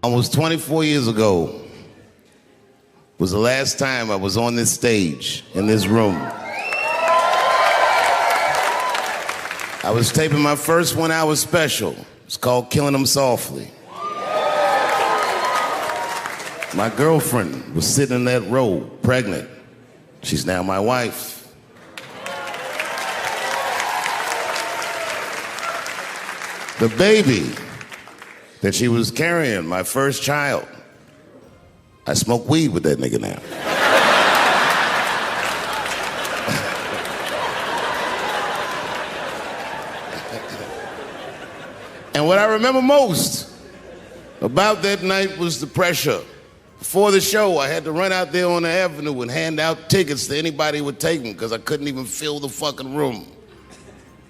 Almost 24 years ago was the last time I was on this stage, in this room. I was taping my first 1 hour special. It's called Killing Them Softly. My girlfriend was sitting in that row, pregnant. She's now my wife. The baby that she was carrying, my first child, I smoke weed with that nigga now. And what I remember most about that night was the pressure. Before the show, I had to run out there on the avenue and hand out tickets to anybody who would take them because I couldn't even fill the fucking room.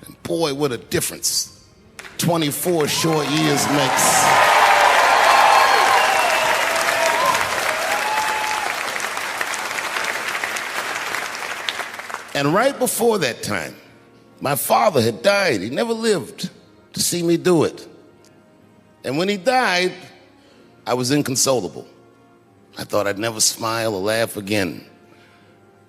And boy, what a difference 24 short years makes. And right before that time, my father had died. He never lived to see me do it. And when he died, I was inconsolable. I thought I'd never smile or laugh again.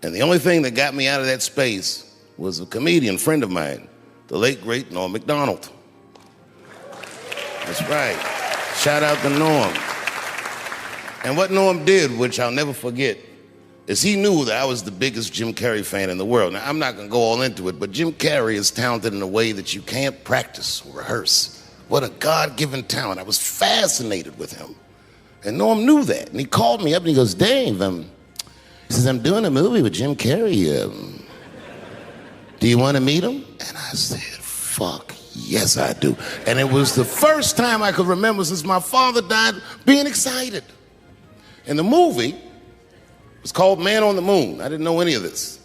And the only thing that got me out of that space was a comedian friend of mine, the late, great Norm Macdonald. That's right. Shout out to Norm. And what Norm did, which I'll never forget, is he knew that I was the biggest Jim Carrey fan in the world. Now, I'm not going to go all into it, but Jim Carrey is talented in a way that you can't practice or rehearse. What a God-given talent. I was fascinated with him. And Norm knew that. And he called me up and he goes, Dave, he says, I'm doing a movie with Jim Carrey. Do you want to meet him? And I said, fuck, yes, I do. And it was the first time I could remember since my father died being excited. And the movie was called Man on the Moon. I didn't know any of this.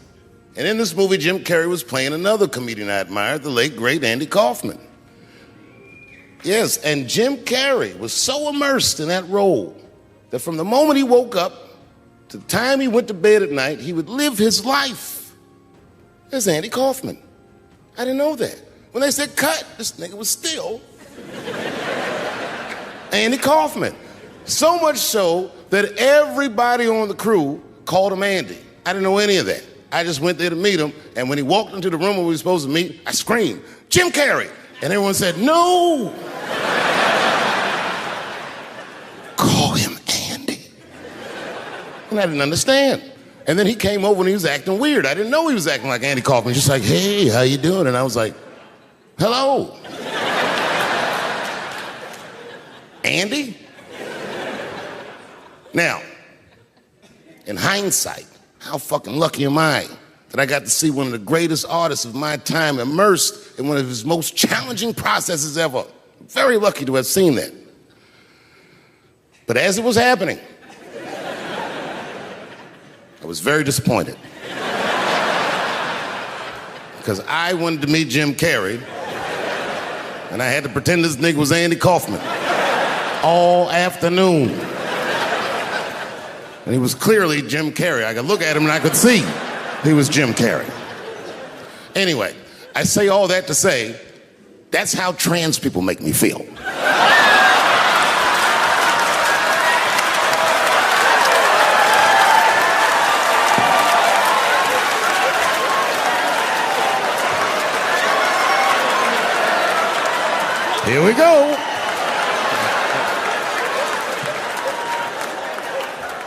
And in this movie, Jim Carrey was playing another comedian I admired, the late, great Andy Kaufman. Yes, and Jim Carrey was so immersed in that role that from the moment he woke up to the time he went to bed at night, he would live his life as Andy Kaufman. I didn't know that. When they said cut, this nigga was still Andy Kaufman. So much so that everybody on the crew called him Andy. I didn't know any of that. I just went there to meet him, and when he walked into the room where we were supposed to meet, I screamed, Jim Carrey! And everyone said, no! Call him Andy. And I didn't understand. And then he came over and he was acting weird. I didn't know he was acting like Andy Kaufman. Just like, hey, how you doing? And I was like, hello. Andy? Now, in hindsight, how fucking lucky am I that I got to see one of the greatest artists of my time immersed in one of his most challenging processes ever. Very lucky to have seen that. But as it was happening, I was very disappointed. Because I wanted to meet Jim Carrey, and I had to pretend this nigga was Andy Kaufman all afternoon. And he was clearly Jim Carrey. I could look at him and I could see he was Jim Carrey. Anyway, I say all that to say, that's how trans people make me feel. Here we go.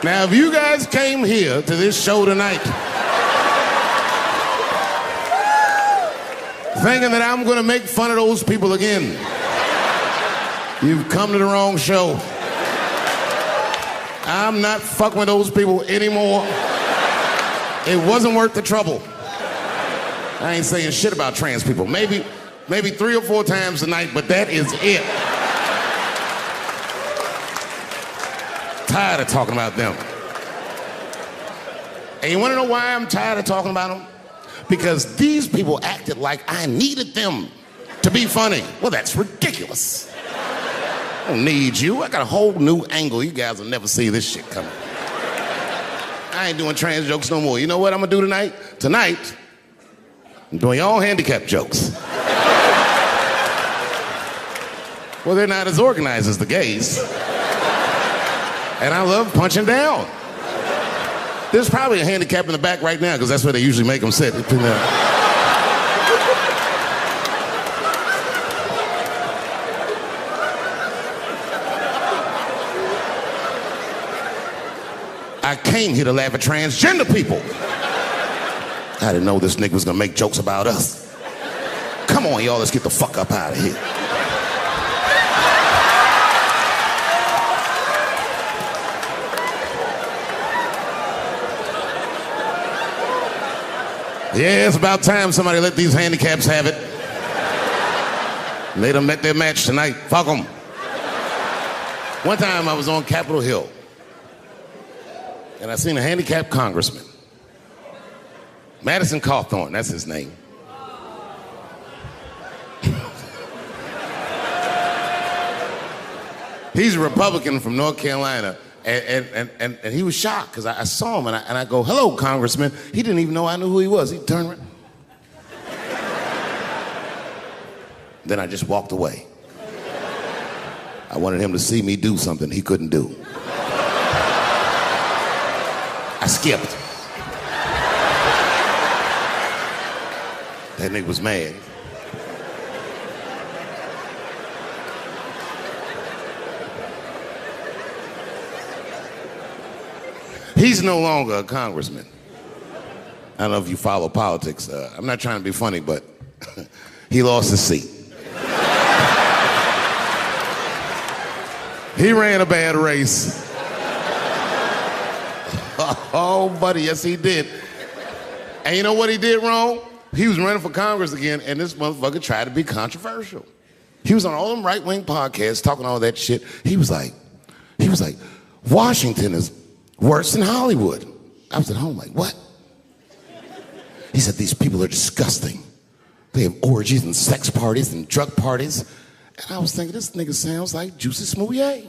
Now, if you guys came here to this show tonight thinking that I'm going to make fun of those people again, you've come to the wrong show. I'm not fucking with those people anymore. It wasn't worth the trouble. I ain't saying shit about trans people. Maybe 3 or 4 times a night, but that is it. Tired of talking about them. And you want to know why I'm tired of talking about them? Because these people acted like I needed them to be funny. Well, that's ridiculous. I don't need you. I got a whole new angle. You guys will never see this shit coming. I ain't doing trans jokes no more. You know what I'm gonna do tonight? Tonight, I'm doing all handicap jokes. Well, they're not as organized as the gays. And I love punching down. There's probably a handicap in the back right now because that's where they usually make them sit. I came here to laugh at transgender people. I didn't know this nigga was gonna make jokes about us. Come on, y'all, let's get the fuck up out of here. Yeah, it's about time somebody let these handicaps have it. They done met their match tonight. Fuck them. One time I was on Capitol Hill, and I seen a handicapped congressman. Madison Cawthorn, that's his name. He's a Republican from North Carolina, and he was shocked because I saw him, and I go, hello, Congressman. He didn't even know I knew who he was. He turned around. Then I just walked away. I wanted him to see me do something he couldn't do. I skipped. That nigga was mad. He's no longer a congressman. I don't know if you follow politics. I'm not trying to be funny, but he lost his seat. He ran a bad race. Oh, buddy, yes, he did. And you know what he did wrong? He was running for Congress again, and this motherfucker tried to be controversial. He was on all them right-wing podcasts talking all that shit. He was like, Washington is worse than Hollywood. I was at home like, what? He said, these people are disgusting. They have orgies and sex parties and drug parties. And I was thinking, this nigga sounds like Juicy Smouye.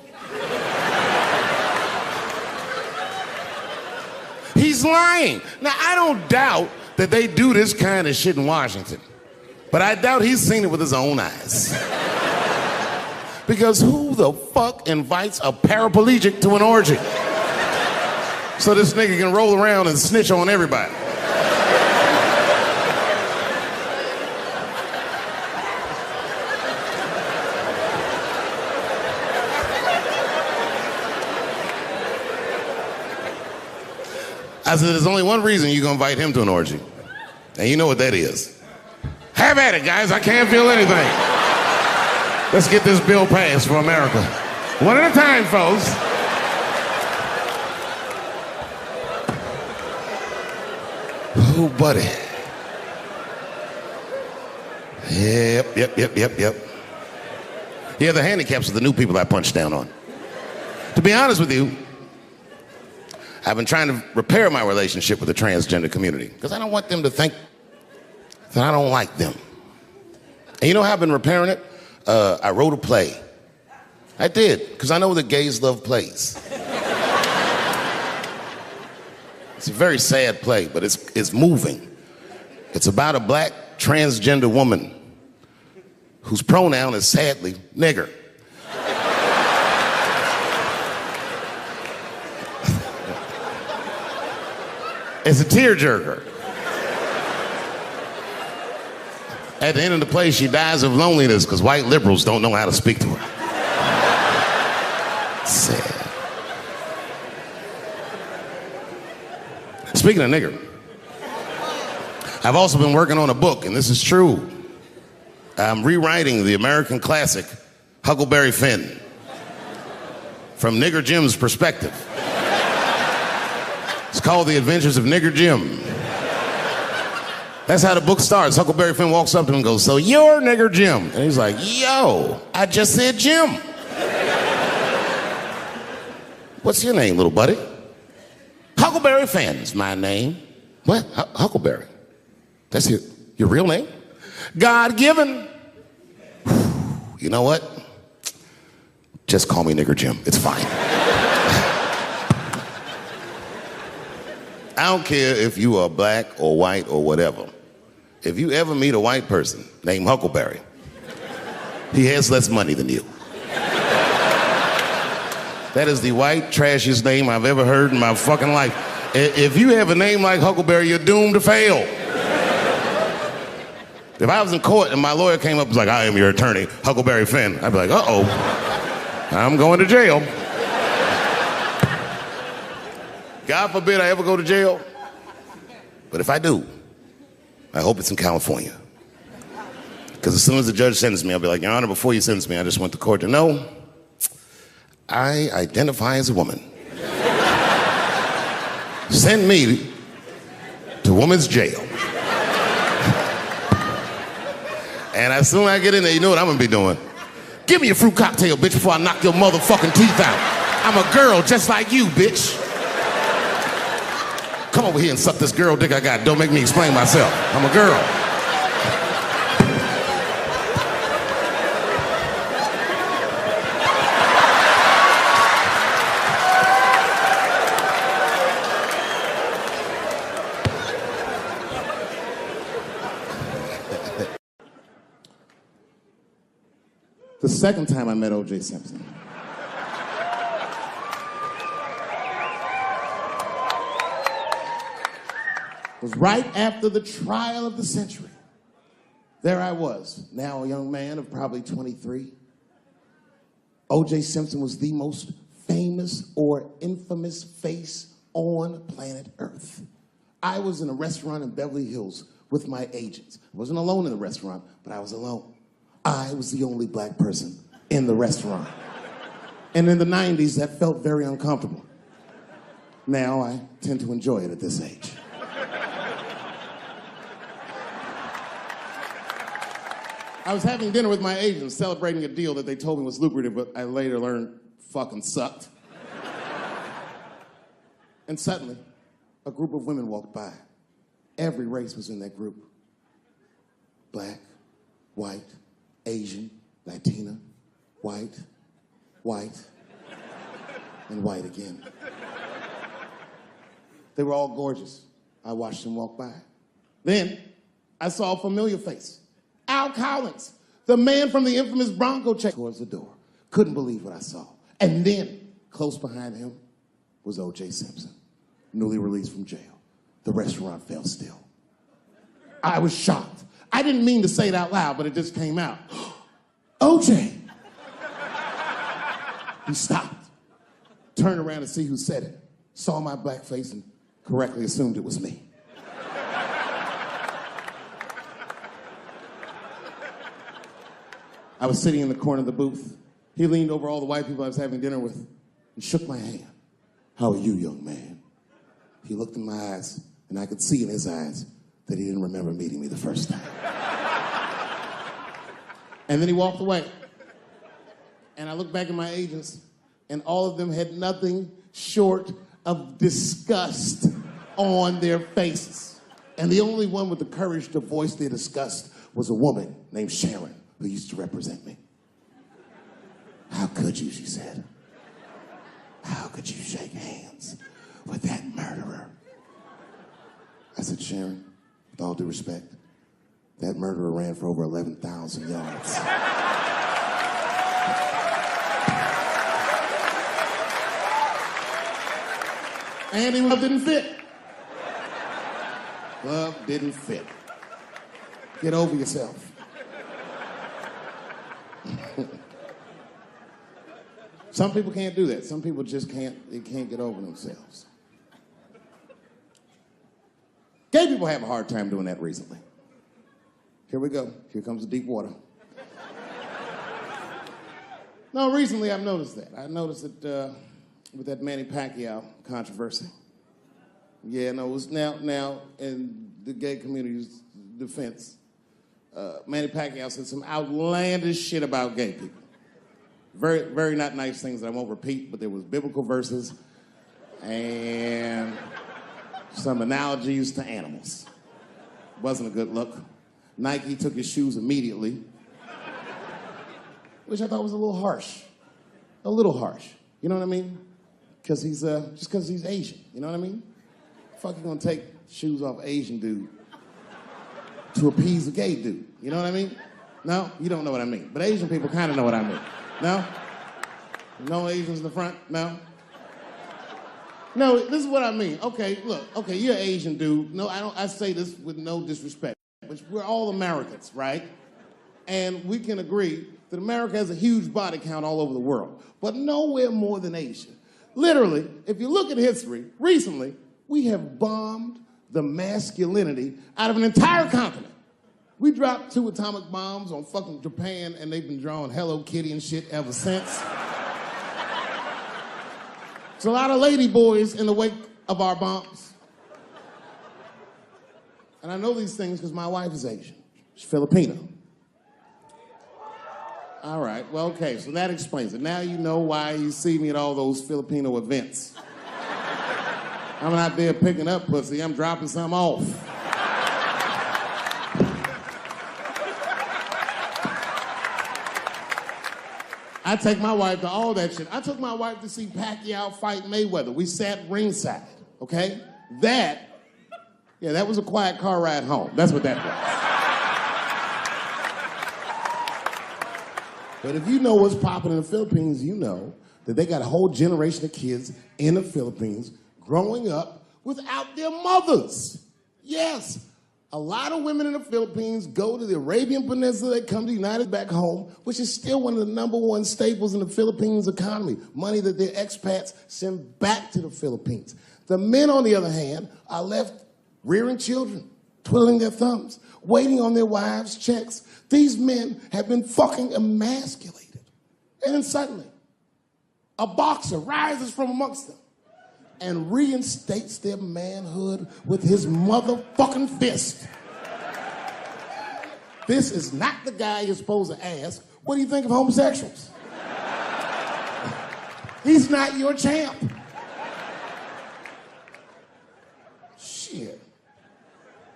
He's lying. Now, I don't doubt that they do this kind of shit in Washington. But I doubt he's seen it with his own eyes. Because who the fuck invites a paraplegic to an orgy? So this nigga can roll around and snitch on everybody. I said, there's only one reason you're gonna invite him to an orgy. And you know what that is. Have at it, guys. I can't feel anything. Let's get this bill passed for America. One at a time, folks. Oh, buddy. Yep. Yeah, the handicaps are the new people I punch down on. To be honest with you, I've been trying to repair my relationship with the transgender community because I don't want them to think that I don't like them. And you know how I've been repairing it? I wrote a play. I did, because I know that gays love plays. It's a very sad play, but it's moving. It's about a black transgender woman whose pronoun is sadly nigger. It's a tearjerker. At the end of the play, she dies of loneliness because white liberals don't know how to speak to her. Sad. Speaking of nigger, I've also been working on a book, and this is true. I'm rewriting the American classic, Huckleberry Finn, from Nigger Jim's perspective. It's called The Adventures of Nigger Jim. That's how the book starts. Huckleberry Finn walks up to him and goes, so you're Nigger Jim. And he's like, yo, I just said Jim. What's your name, little buddy? Huckleberry Finn's my name. What? Huckleberry? That's your real name? God-given. You know what? Just call me Nigger Jim. It's fine. I don't care if you are black or white or whatever. If you ever meet a white person named Huckleberry, he has less money than you. That is the white, trashiest name I've ever heard in my fucking life. If you have a name like Huckleberry, you're doomed to fail. If I was in court and my lawyer came up and was like, I am your attorney, Huckleberry Finn, I'd be like, uh-oh, I'm going to jail. God forbid I ever go to jail. But if I do, I hope it's in California. Because as soon as the judge sentences me, I'll be like, Your Honor, before you sentence me, I just want the court to know I identify as a woman. Send me to women's jail. And as soon as I get in there, you know what I'm gonna be doing? Give me a fruit cocktail, bitch, before I knock your motherfucking teeth out. I'm a girl just like you, bitch. Come over here and suck this girl dick I got. Don't make me explain myself. I'm a girl. The second time I met O.J. Simpson, was right after the trial of the century. There I was, now a young man of probably 23. O.J. Simpson was the most famous or infamous face on planet Earth. I was in a restaurant in Beverly Hills with my agents. I wasn't alone in the restaurant, but I was alone. I was the only black person in the restaurant. And in the 90s, that felt very uncomfortable. Now I tend to enjoy it at this age. I was having dinner with my agents, celebrating a deal that they told me was lucrative, but I later learned fucking sucked. And suddenly, a group of women walked by. Every race was in that group. Black, white, Asian, Latina, white, and white again. They were all gorgeous. I watched them walk by. Then, I saw a familiar face. Al Collins, the man from the infamous Bronco check, towards the door. Couldn't believe what I saw. And then, close behind him, was O.J. Simpson, newly released from jail. The restaurant fell still. I was shocked. I didn't mean to say it out loud, but it just came out. O.J. He stopped, turned around to see who said it, saw my black face, and correctly assumed it was me. I was sitting in the corner of the booth. He leaned over all the white people I was having dinner with and shook my hand. How are you, young man? He looked in my eyes, and I could see in his eyes that he didn't remember meeting me the first time. And then he walked away. And I looked back at my agents, and all of them had nothing short of disgust on their faces. And the only one with the courage to voice their disgust was a woman named Sharon, who used to represent me. How could you, she said. How could you shake hands with that murderer? I said, Sharon, with all due respect, that murderer ran for over 11,000 yards. And his glove didn't fit. Glove didn't fit. Get over yourself. Some people can't do that. Some people just can't get over themselves. Gay people have a hard time doing that recently. Here we go. Here comes the deep water. No, recently I've noticed that. I noticed it with that Manny Pacquiao controversy. Yeah, no, it was now in the gay community's defense, Manny Pacquiao said some outlandish shit about gay people. Very, very not nice things that I won't repeat, but there was biblical verses and some analogies to animals. Wasn't a good look. Nike took his shoes immediately, which I thought was a little harsh. A little harsh. You know what I mean? Because he's, just because he's Asian. You know what I mean? Fuck, you gonna take shoes off Asian dude to appease a gay dude. You know what I mean? No? You don't know what I mean. But Asian people kind of know what I mean. No? No Asians in the front? No? No, this is what I mean. Okay, look, okay, you're an Asian dude. No, I say this with no disrespect, but we're all Americans, right? And we can agree that America has a huge body count all over the world, but nowhere more than Asia. Literally, if you look at history, recently, we have bombed the masculinity out of an entire continent. We dropped 2 atomic bombs on fucking Japan, and they've been drawing Hello Kitty and shit ever since. There's a lot of lady boys in the wake of our bombs. And I know these things because my wife is Asian. She's Filipino. All right, well, okay, so that explains it. Now you know why you see me at all those Filipino events. I'm not there picking up pussy, I'm dropping some off. I take my wife to all that shit. I took my wife to see Pacquiao fight Mayweather. We sat ringside, okay? That was a quiet car ride home. That's what that was. But if you know what's popping in the Philippines, you know that they got a whole generation of kids in the Philippines growing up without their mothers. Yes. A lot of women in the Philippines go to the Arabian Peninsula, they come to the United back home, which is still one of the #1 staples in the Philippines economy, money that their expats send back to the Philippines. The men, on the other hand, are left rearing children, twiddling their thumbs, waiting on their wives' checks. These men have been fucking emasculated. And then suddenly, a boxer rises from amongst them and reinstates their manhood with his motherfucking fist. This is not the guy you're supposed to ask, what do you think of homosexuals? He's not your champ. Shit.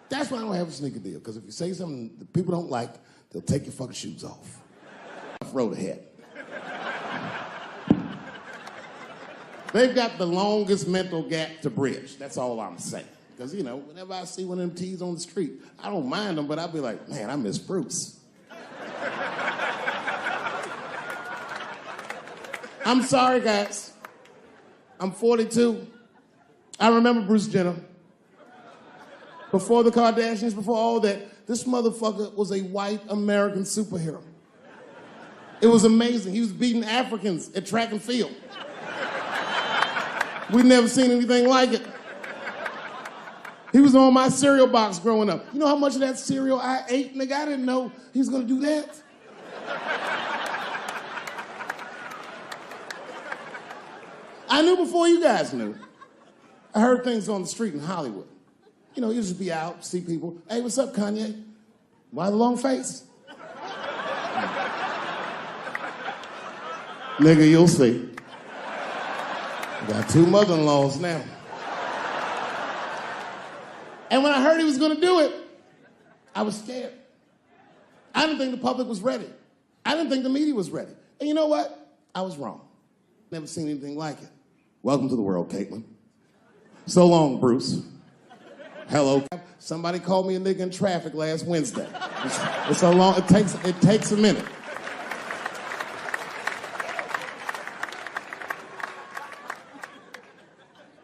That's why I don't have a sneaker deal, because if you say something that people don't like, they'll take your fucking shoes off. Road ahead. They've got the longest mental gap to bridge. That's all I'm saying. Because, you know, whenever I see one of them T's on the street, I don't mind them, but I'll be like, man, I miss Bruce. I'm sorry, guys. I'm 42. I remember Bruce Jenner. Before the Kardashians, before all that, this motherfucker was a white American superhero. It was amazing. He was beating Africans at track and field. We'd never seen anything like it. He was on my cereal box growing up. You know how much of that cereal I ate, nigga? I didn't know he was gonna do that. I knew before you guys knew. I heard things on the street in Hollywood. You know, you just be out, see people. Hey, what's up, Kanye? Why the long face? Nigga, you'll see. Got 2 mother-in-laws now. And when I heard he was gonna do it, I was scared. I didn't think the public was ready. I didn't think the media was ready. And you know what? I was wrong. Never seen anything like it. Welcome to the world, Caitlin. So long, Bruce. Hello. Somebody called me a nigga in traffic last Wednesday. It's so long, it takes a minute.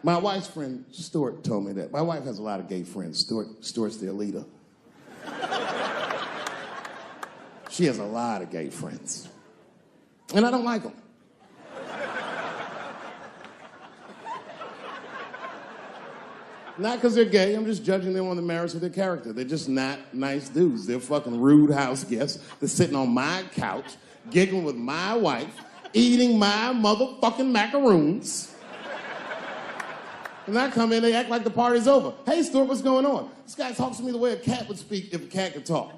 My wife's friend, Stuart, told me that. My wife has a lot of gay friends. Stuart's their leader. She has a lot of gay friends. And I don't like them. Not because they're gay, I'm just judging them on the merits of their character. They're just not nice dudes. They're fucking rude house guests. They're sitting on my couch, giggling with my wife, eating my motherfucking macaroons. And I come in, they act like the party's over. Hey, Stuart, what's going on? This guy talks to me the way a cat would speak if a cat could talk.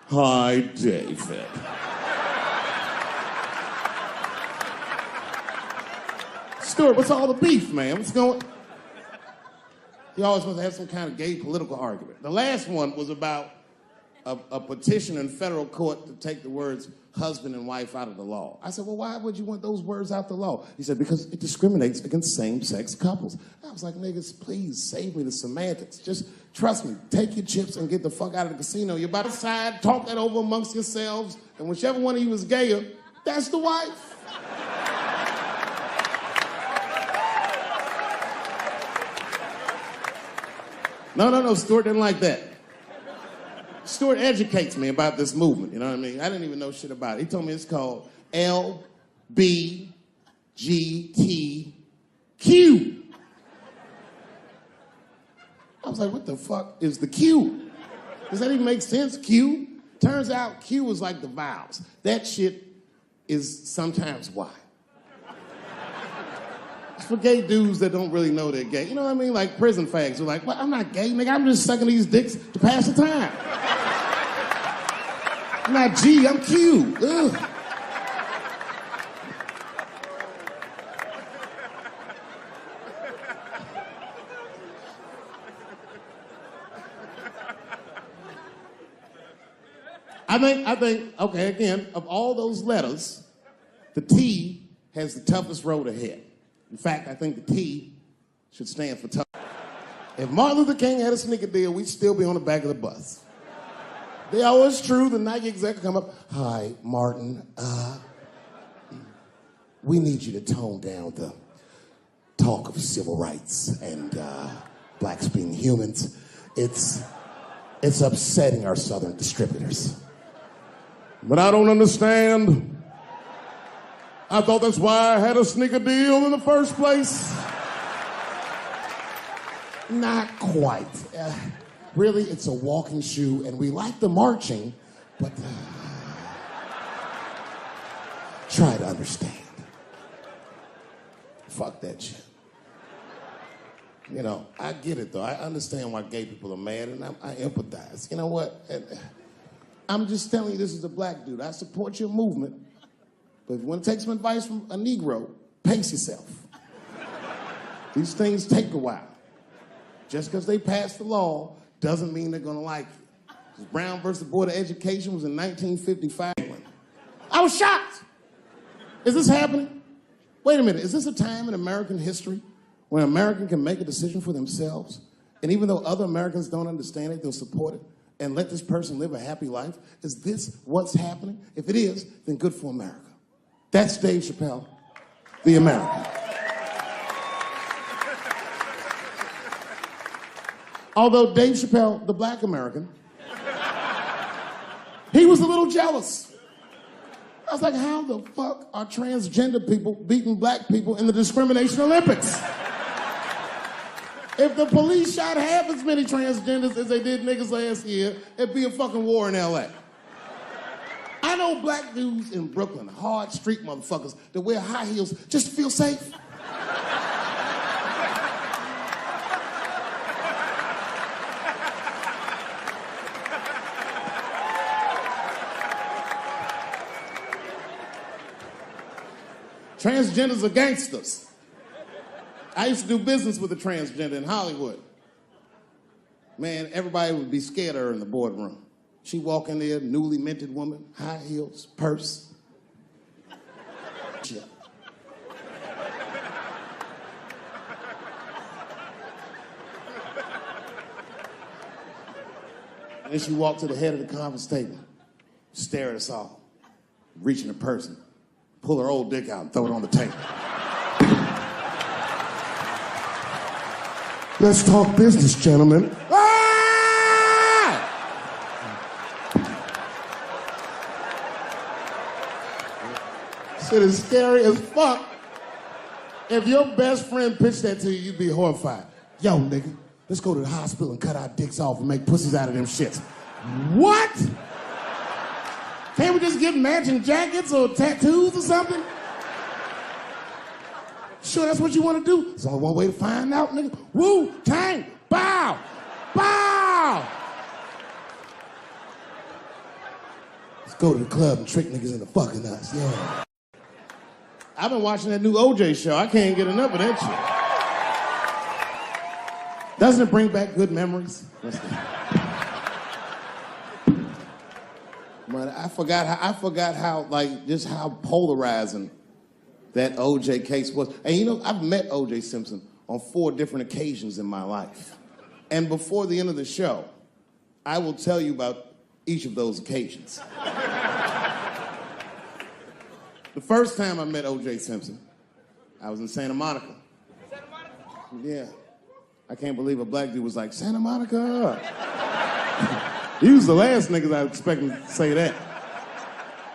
Hi, David. Stuart, what's all the beef, man? What's going... He always wants to have some kind of gay political argument. The last one was about a petition in federal court to take the words husband and wife out of the law. I said, well, why would you want those words out the law? He said, because it discriminates against same-sex couples. I was like, niggas, please save me the semantics. Just trust me, take your chips and get the fuck out of the casino. You're about to decide, talk that over amongst yourselves, and whichever one of you is gayer, that's the wife. No, Stuart didn't like that. Stuart educates me about this movement, you know what I mean? I didn't even know shit about it. He told me it's called LBGTQ. I was like, what the fuck is the Q? Does that even make sense, Q? Turns out Q is like the vowels. That shit is sometimes Y. It's for gay dudes that don't really know they're gay. You know what I mean? Like prison fags who are like, well, I'm not gay, nigga. I'm just sucking these dicks to pass the time. I'm not G, I'm Q. Ugh. I think, okay, again, of all those letters, the T has the toughest road ahead. In fact, I think the T should stand for tough. If Martin Luther King had a sneaker deal, we'd still be on the back of the bus. They always true, the Nike exec come up, hi, Martin, we need you to tone down the talk of civil rights and blacks being humans. It's upsetting our southern distributors. But I don't understand. I thought that's why I had a sneaker deal in the first place. Not quite. Really, it's a walking shoe, and we like the marching, but try to understand. Fuck that shit. You know, I get it, though. I understand why gay people are mad, and I empathize. You know what? I'm just telling you, this is a black dude. I support your movement, but if you want to take some advice from a Negro, pace yourself. These things take a while. Just because they passed the law doesn't mean they're going to like you. Brown versus Board of Education was in 1955. I was shocked. Is this happening? Wait a minute. Is this a time in American history when an American can make a decision for themselves, and even though other Americans don't understand it, they'll support it and let this person live a happy life? Is this what's happening? If it is, then good for America. That's Dave Chappelle, the American. Although Dave Chappelle, the black American, he was a little jealous. I was like, how the fuck are transgender people beating black people in the discrimination Olympics? If the police shot half as many transgenders as they did niggas last year, it'd be a fucking war in LA. I know black dudes in Brooklyn, hard street motherfuckers, that wear high heels just to feel safe. Transgenders are gangsters. I used to do business with a transgender in Hollywood. Man, everybody would be scared of her in the boardroom. She'd walk in there, newly minted woman, high heels, purse. Shit. And then she walked to the head of the conference table, stare at us all, reach in her purse, and pull her old dick out and throw it on the table. Let's talk business, gentlemen. Ah! Shit is scary as fuck. If your best friend pitched that to you, you'd be horrified. Yo, nigga, let's go to the hospital and cut our dicks off and make pussies out of them shits. What? Can't we just get matching jackets or tattoos or something? Sure, that's what you want to do? There's only one way to find out, nigga. Wu-Tang, bow, bow. Let's go to the club and trick niggas into fucking us, yeah. I've been watching that new OJ show. I can't get enough of that shit. Doesn't it bring back good memories? But I forgot how, like, just how polarizing that OJ case was. And you know, I've met OJ Simpson on 4 different occasions in my life. And before the end of the show, I will tell you about each of those occasions. The first time I met OJ Simpson, I was in Santa Monica. Santa Monica? Yeah. I can't believe a black dude was like, Santa Monica. He was the last niggas I was expecting to say that.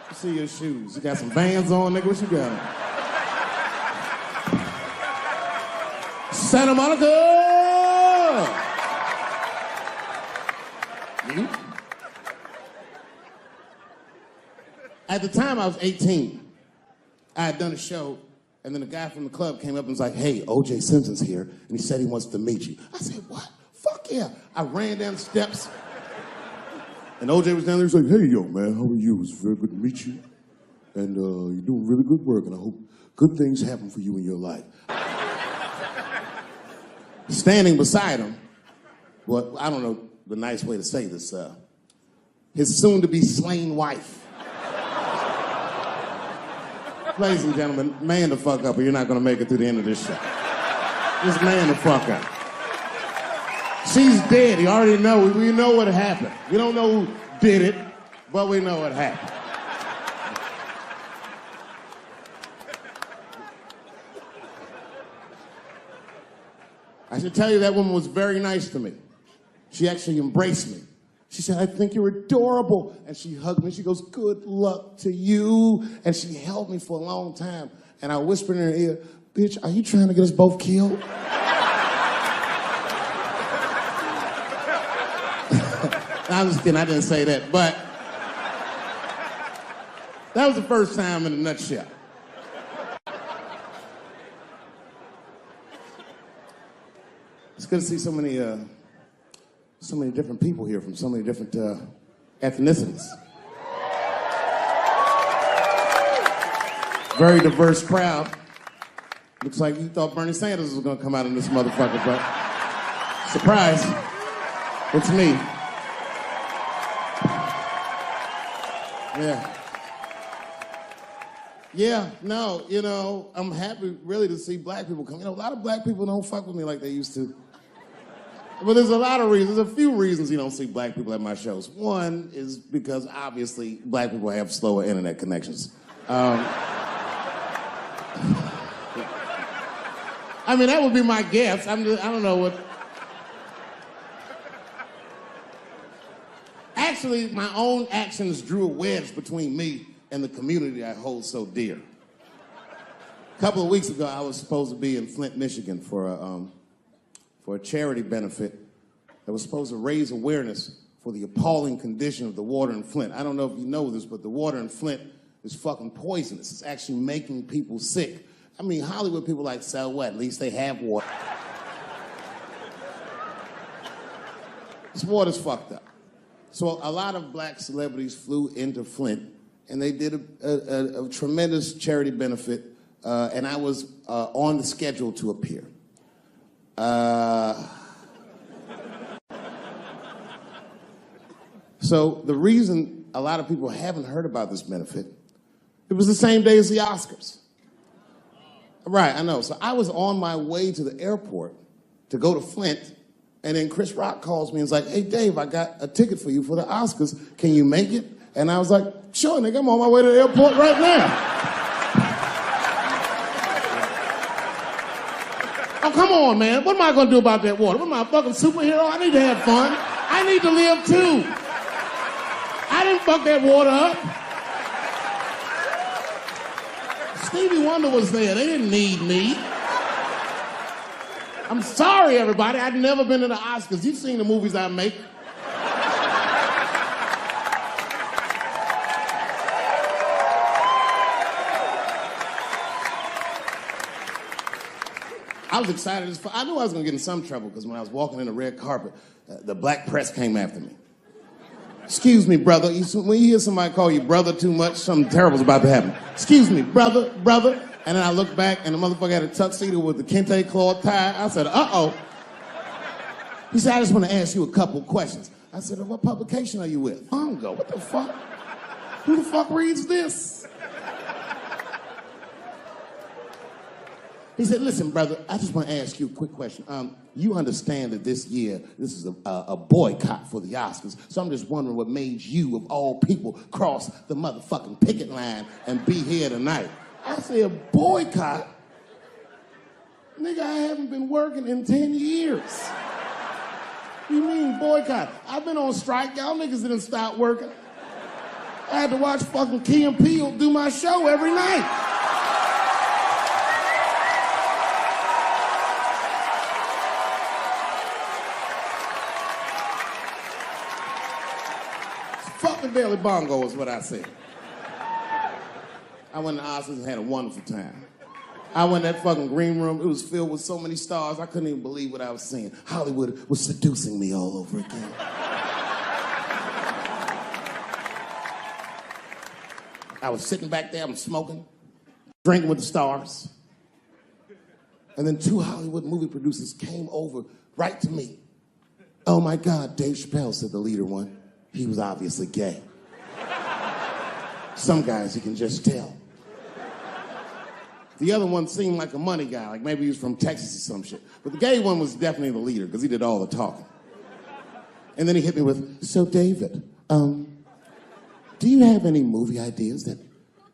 Let's see your shoes. You got some Vans on, nigga? What you got on? Santa Monica! You? At the time, I was 18. I had done a show, and then a guy from the club came up and was like, hey, O.J. Simpson's here, and he said he wants to meet you. I said, what? Fuck yeah. I ran down the steps, and O.J. was down there. He was like, hey, yo, man, how are you? It's very good to meet you, and you're doing really good work, and I hope good things happen for you in your life. Standing beside him, well, I don't know the nice way to say this, his soon-to-be slain wife. Ladies and gentlemen, man the fuck up or you're not gonna make it through the end of this show. Just man the fuck up. She's dead, you already know, we know what happened. We don't know who did it, but we know what happened. I should tell you that woman was very nice to me. She actually embraced me. She said, I think you're adorable. And she hugged me. She goes, good luck to you. And she held me for a long time. And I whispered in her ear, bitch, are you trying to get us both killed? I'm just kidding. I didn't say that. But that was the first time in a nutshell. It's good to see so many different people here from so many different ethnicities. Very diverse crowd. Looks like you thought Bernie Sanders was gonna come out in this motherfucker, but surprise, it's me. Yeah, no, you know, I'm happy really to see black people come. You know, a lot of black people don't fuck with me like they used to. But there's a lot of reasons, a few reasons you don't see black people at my shows. One is because obviously black people have slower internet connections. I mean, that would be my guess. I don't know what. Actually, my own actions drew a wedge between me and the community I hold so dear. A couple of weeks ago, I was supposed to be in Flint, Michigan for a charity benefit that was supposed to raise awareness for the appalling condition of the water in Flint. I don't know if you know this, but the water in Flint is fucking poisonous. It's actually making people sick. I mean, Hollywood people like, so what? At least they have water. This water's fucked up. So a lot of black celebrities flew into Flint, and they did a tremendous charity benefit, and I was on the schedule to appear. So the reason a lot of people haven't heard about this benefit, it was the same day as the Oscars. Right, I know. So I was on my way to the airport to go to Flint, and then Chris Rock calls me and is like, hey, Dave, I got a ticket for you for the Oscars. Can you make it? And I was like, sure, nigga, I'm on my way to the airport right now. Oh, come on, man. What am I going to do about that water? What am I, a fucking superhero? I need to have fun. I need to live, too. I didn't fuck that water up. Stevie Wonder was there. They didn't need me. I'm sorry, everybody. I've never been to the Oscars. You've seen the movies I make. I was excited as fuck. I knew I was going to get in some trouble because when I was walking in the red carpet, the black press came after me. Excuse me, brother. When you hear somebody call you brother too much, something terrible's about to happen. Excuse me, brother. And then I looked back and the motherfucker had a tuxedo with the kente cloth tie. I said, uh-oh. He said, I just want to ask you a couple questions. I said, what publication are you with? Mongo, what the fuck? Who the fuck reads this? He said, listen, brother, I just want to ask you a quick question. You understand that this year, this is a boycott for the Oscars, so I'm just wondering what made you, of all people, cross the motherfucking picket line and be here tonight. I said, boycott? Nigga, I haven't been working in 10 years. What do you mean boycott? I've been on strike. Y'all niggas didn't stop working. I had to watch fucking Key and Peele do my show every night. Fuck the Daily Bongo is what I said. I went to Oscars and had a wonderful time. I went in that fucking green room. It was filled with so many stars, I couldn't even believe what I was seeing. Hollywood was seducing me all over again. I was sitting back there, I'm smoking, drinking with the stars. And then 2 Hollywood movie producers came over right to me. Oh my God, Dave Chappelle, said the leader one. He was obviously gay. Some guys you can just tell. The other one seemed like a money guy, like maybe he was from Texas or some shit. But the gay one was definitely the leader, because he did all the talking. And then he hit me with, so David, do you have any movie ideas that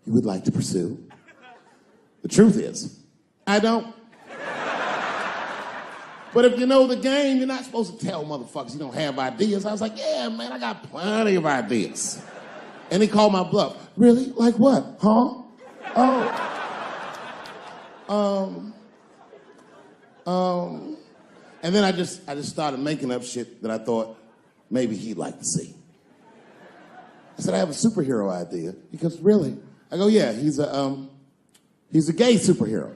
you would like to pursue? The truth is, I don't. But if you know the game, you're not supposed to tell motherfuckers you don't have ideas. I was like, yeah, man, I got plenty of ideas. And he called my bluff. Really? Like what? Huh? And then I just started making up shit that I thought maybe he'd like to see. I said, I have a superhero idea. He goes, really? I go, yeah, he's a gay superhero.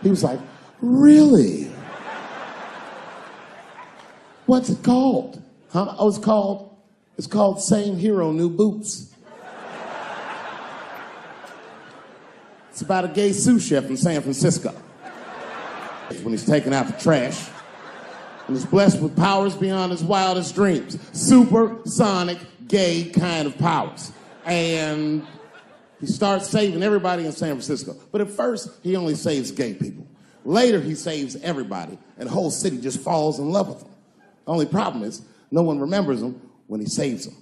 He was like, really? What's it called? Huh? Oh, it's called Same Hero, New Boots. It's about a gay sous chef in San Francisco. When he's taking out the trash, and he's blessed with powers beyond his wildest dreams. Supersonic, gay kind of powers. And he starts saving everybody in San Francisco. But at first, he only saves gay people. Later, he saves everybody, and the whole city just falls in love with him. The only problem is, no one remembers him when he saves them.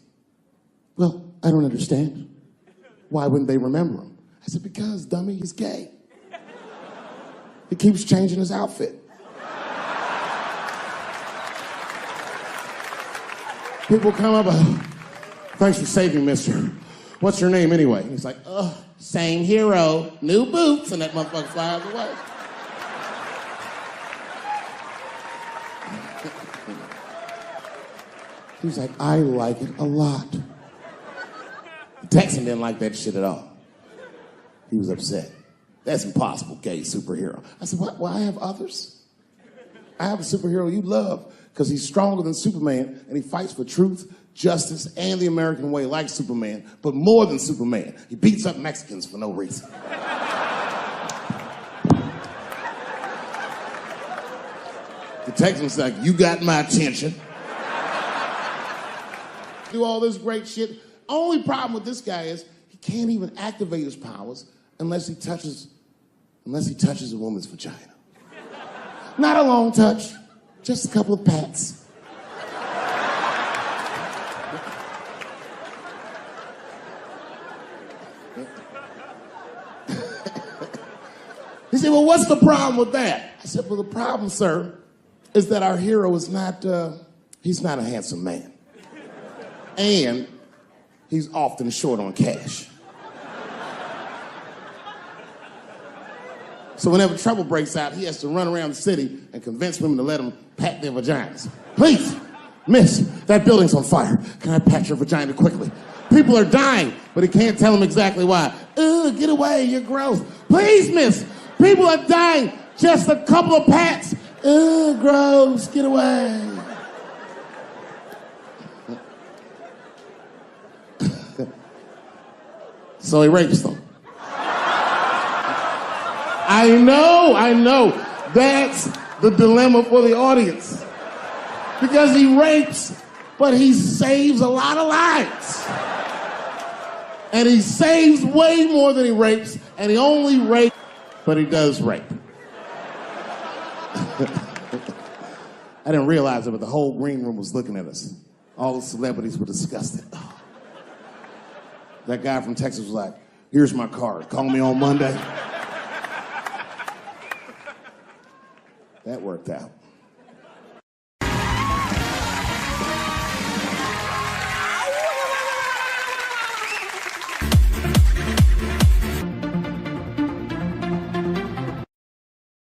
Well, I don't understand. Why wouldn't they remember him? I said, because, dummy, he's gay. He keeps changing his outfit. People come up, thanks for saving, mister. What's your name anyway? He's like, same hero, new boots, and that motherfucker flies away. He's like, I like it a lot. The Texan didn't like that shit at all. He was upset. That's impossible, gay superhero. I said, what? Well, I have others. I have a superhero you love because he's stronger than Superman and he fights for truth, justice, and the American way like Superman, but more than Superman. He beats up Mexicans for no reason. The Texan's like, you got my attention. Do all this great shit. Only problem with this guy is he can't even activate his powers unless he touches a woman's vagina. Not a long touch, just a couple of pats. He said, well, what's the problem with that? I said, well, the problem, sir, is that our hero is not, he's not a handsome man. And he's often short on cash. So whenever trouble breaks out, he has to run around the city and convince women to let him pat their vaginas. Please, miss, that building's on fire. Can I pat your vagina quickly? People are dying, but he can't tell them exactly why. Ugh, get away, you're gross. Please, miss, people are dying. Just a couple of pats. Ugh, gross, get away. So he rapes them. I know. That's the dilemma for the audience. Because he rapes, but he saves a lot of lives. And he saves way more than he rapes, and he only rapes, but he does rape. I didn't realize it, but the whole green room was looking at us. All the celebrities were disgusted. That guy from Texas was like, here's my card. Call me on Monday. That worked out.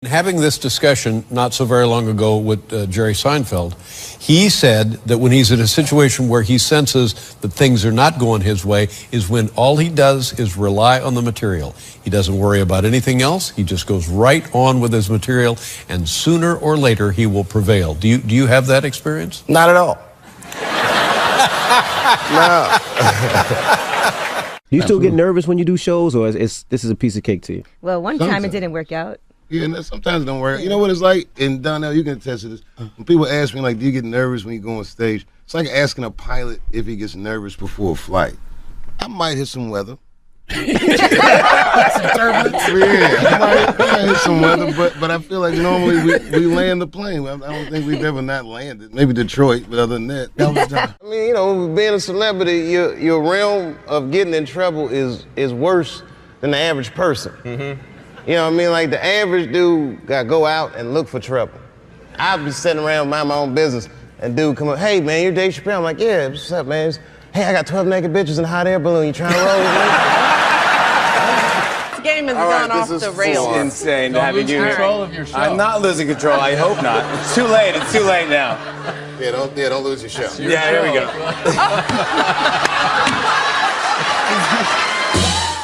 Having this discussion not so very long ago with Jerry Seinfeld, he said that when he's in a situation where he senses that things are not going his way is when all he does is rely on the material. He doesn't worry about anything else. He just goes right on with his material, and sooner or later he will prevail. Do you have that experience? Not at all. No. Do you still get nervous when you do shows, or this is a piece of cake to you? Well, one time it didn't work out. Yeah, and sometimes it don't work. You know what it's like? And Donnell, you can attest to this. When people ask me, like, do you get nervous when you go on stage? It's like asking a pilot if he gets nervous before a flight. I might hit some weather. Some turbulence. Yeah, I might hit some weather, but I feel like normally we land the plane. I don't think we've ever not landed. Maybe Detroit, but other than that was done. I mean, you know, being a celebrity, your realm of getting in trouble is worse than the average person. Mm-hmm. You know what I mean? Like, the average dude got to go out and look for trouble. I'd be sitting around mind my own business, and dude come up, hey, man, you're Dave Chappelle. I'm like, yeah, what's up, man? Hey, I got 12 naked bitches in a hot air balloon. You trying to roll with me? This game has gone off the rails. This is insane to have you do control of your show. I'm not losing control. I hope not. It's too late. It's too late now. Yeah, don't lose your show. Yeah, here we go.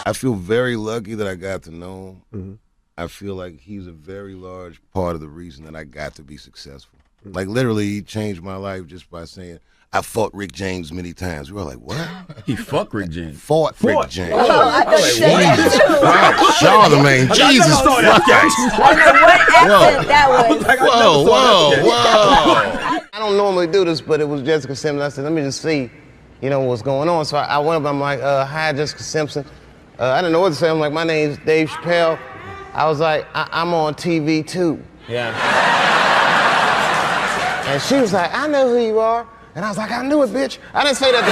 I feel very lucky that I got to know him. Mm-hmm. I feel like he's a very large part of the reason that I got to be successful. Mm-hmm. Like, literally, he changed my life just by saying, I fought Rick James many times. We were like, what? He fucked Rick James. Fought Rick James. Oh, I thought you said that too. Charlemagne, Jesus Christ. I don't know what accent that was. Whoa. I don't normally do this, but it was Jessica Simpson. I said, let me just see, what's going on. So I went up, I'm like, hi, Jessica Simpson. I didn't know what to say. I'm like, my name's Dave Chappelle. I was like, I'm on TV too. Yeah. And she was like, I know who you are. And I was like, I knew it, bitch. I didn't say that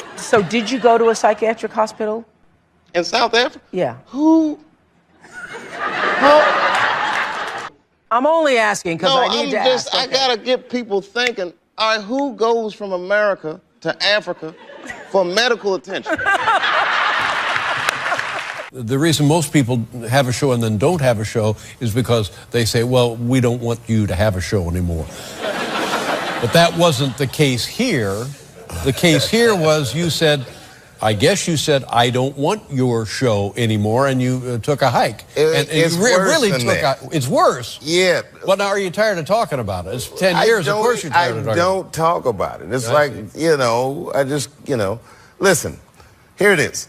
to her. So did you go to a psychiatric hospital? In South Africa? Yeah. Who? I'm only asking because I need to ask. I gotta get people thinking, all right, who goes from America to Africa for medical attention? The reason most people have a show and then don't have a show is because they say, well, we don't want you to have a show anymore. But that wasn't the case here. The case here was I guess you said, I don't want your show anymore, and you took a hike. It's worse. Yeah. Well, now, are you tired of talking about it? It's 10 years, of course you're tired of talking about it. I don't talk about it. It's like, I just, listen, here it is.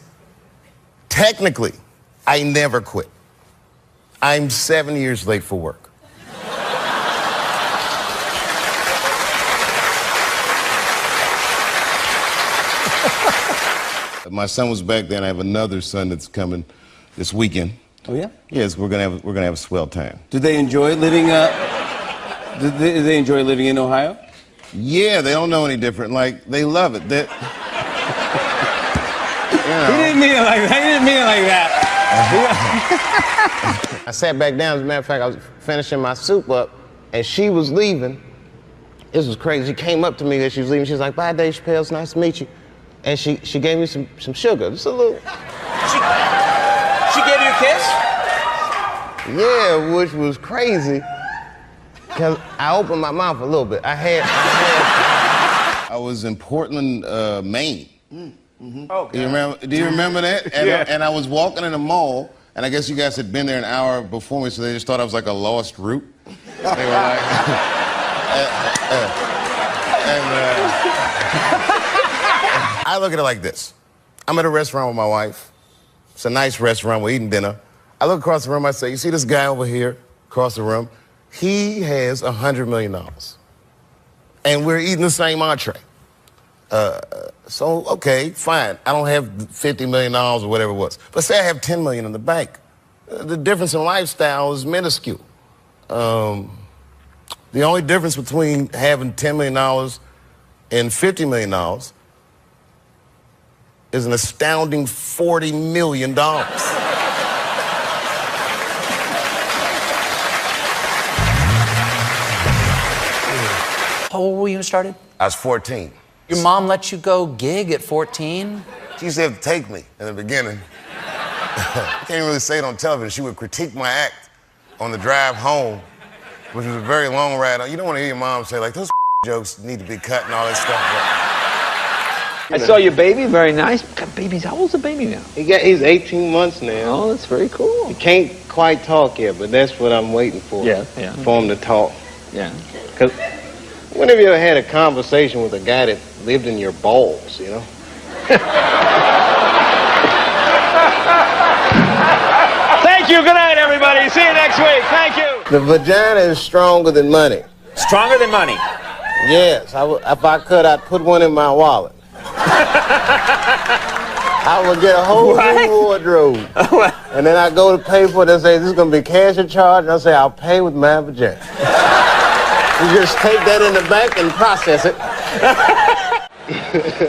Technically, I never quit. I'm 7 years late for work. My son was back then. I have another son that's coming this weekend. Oh yeah? Yes, we're gonna have a swell time. Did they enjoy living? Did they enjoy living in Ohio? Yeah, they don't know any different. Like, they love it. He didn't mean it like that. He didn't mean it like that. I sat back down. As a matter of fact, I was finishing my soup up, and she was leaving. This was crazy. She came up to me as she was leaving. She was like, "Bye, Dave Chappelle. It's nice to meet you." And she gave me some sugar, just a little. She gave you a kiss? Yeah, which was crazy, because I opened my mouth a little bit. I was in Portland, Maine. Mm-hmm. Oh, do you remember that? And, yeah. And I was walking in a mall, and I guess you guys had been there an hour before me, so they just thought I was like a lost route. They were like, I look at it like this. I'm at a restaurant with my wife. It's a nice restaurant. We're eating dinner. I look across the room. I say, you see this guy over here across the room? He has $100 million. And we're eating the same entree. So, okay, fine. I don't have $50 million or whatever it was. But say I have $10 million in the bank. The difference in lifestyle is minuscule. The only difference between having $10 million and $50 million is an astounding $40 million. How old were you when you started? I was 14. Your mom let you go gig at 14? She used to have to take me in the beginning. I can't really say it on television. She would critique my act on the drive home, which was a very long ride. You don't want to hear your mom say, like, those jokes need to be cut and all that stuff. I saw your baby, very nice. Baby's, how old's the baby now? He's 18 months now. Oh, that's very cool. He can't quite talk yet, but that's what I'm waiting for. Yeah. For him to talk. Yeah. Because whenever you ever had a conversation with a guy that lived in your balls, you know? Thank you. Good night, everybody. See you next week. Thank you. The vagina is stronger than money. Stronger than money. Yes. If I could, I'd put one in my wallet. I would get a whole new wardrobe. And then I go to pay for it and say, this is going to be cash or charge. And I say, I'll pay with my vagina. You just take that in the bank and process it.